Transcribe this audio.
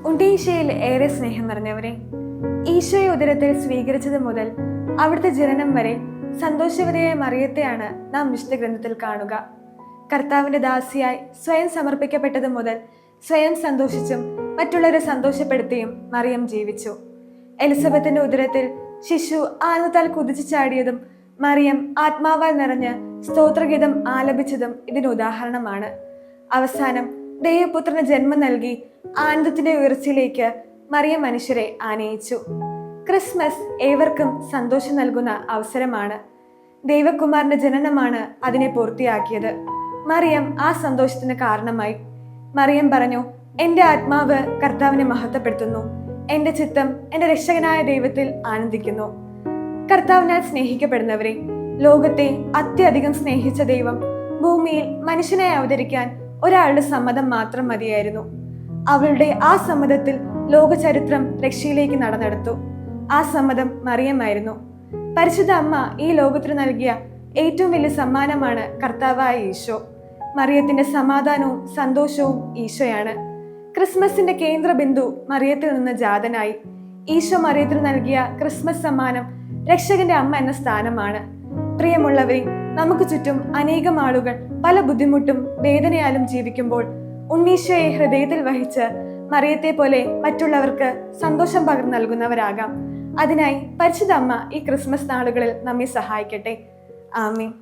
ഉണ്ണീശോയിൽ ഏറെ സ്നേഹം നിറഞ്ഞവരെ, ഈശോയെ ഉദരത്തിൽ സ്വീകരിച്ചത് മുതൽ അവിടുത്തെ ജനനം വരെ സന്തോഷവതിയായ മറിയത്തെയാണ് നാം വിശുദ്ധ ഗ്രന്ഥത്തിൽ കാണുക. കർത്താവിന്റെ ദാസിയായി സ്വയം സമർപ്പിക്കപ്പെട്ടത് മുതൽ സ്വയം സന്തോഷിച്ചും മറ്റുള്ളവരെ സന്തോഷപ്പെടുത്തിയും മറിയം ജീവിച്ചു. എലിസബത്തിന്റെ ഉദരത്തിൽ ശിശു ആനന്ദത്താൽ കുതിച്ചു ചാടിയതും മറിയം ആത്മാവാൽ നിറഞ്ഞ് സ്തോത്രഗീതം ആലപിച്ചതും ഇതിന് ഉദാഹരണമാണ്. അവസാനം ദൈവപുത്രന് ജന്മം നൽകി ആനന്ദത്തിന്റെ ഉയർച്ചയിലേക്ക് മറിയം മനുഷ്യരെ ആനയിച്ചു. ക്രിസ്മസ് ഏവർക്കും സന്തോഷം നൽകുന്ന അവസരമാണ്. ദൈവകുമാരന്റെ ജനനമാണ് അതിനെ പൂർത്തിയാക്കിയത്. മറിയം ആ സന്തോഷത്തിന് കാരണമായി. മറിയം പറഞ്ഞു, എന്റെ ആത്മാവ് കർത്താവിനെ മഹത്വപ്പെടുത്തുന്നു, എന്റെ ചിത്തം എന്റെ രക്ഷകനായ ദൈവത്തിൽ ആനന്ദിക്കുന്നു. കർത്താവിനാൽ സ്നേഹിക്കപ്പെടുന്നവരെ, ലോകത്തെ അത്യധികം സ്നേഹിച്ച ദൈവം ഭൂമിയിൽ മനുഷ്യനായി അവതരിക്കാൻ ഒരാളുടെ സമ്മതം മാത്രം മതിയായിരുന്നു. അവളുടെ ആ സമ്മതത്തിൽ ലോക ചരിത്രം രക്ഷയിലേക്ക് നടന്നെടുത്തു. ആ സമ്മതം മറിയമായിരുന്നു. പരിശുദ്ധ അമ്മ ഈ ലോകത്തിന് നൽകിയ ഏറ്റവും വലിയ സമ്മാനമാണ് കർത്താവായ ഈശോ. മറിയത്തിന്റെ സമാധാനവും സന്തോഷവും ഈശോയാണ്. ക്രിസ്മസിന്റെ കേന്ദ്ര ബിന്ദു മറിയത്തിൽ നിന്ന് ജാതനായി. ഈശോ മറിയത്തിന് നൽകിയ ക്രിസ്മസ് സമ്മാനം രക്ഷകന്റെ അമ്മ എന്ന സ്ഥാനമാണ്. പ്രിയമുള്ളവരെ, നമുക്ക് ചുറ്റും അനേകം ആളുകൾ പല ബുദ്ധിമുട്ടും വേദനയാലും ജീവിക്കുമ്പോൾ ഉണ്ണീശോയെ ഹൃദയത്തിൽ വഹിച്ച് മറിയത്തെ പോലെ മറ്റുള്ളവർക്ക് സന്തോഷം പകർന്നു നൽകുന്നവരാകാം. അതിനായി പരിശുദ്ധ അമ്മ ഈ ക്രിസ്മസ് നാളുകളിൽ നമ്മെ സഹായിക്കട്ടെ. ആമേൻ.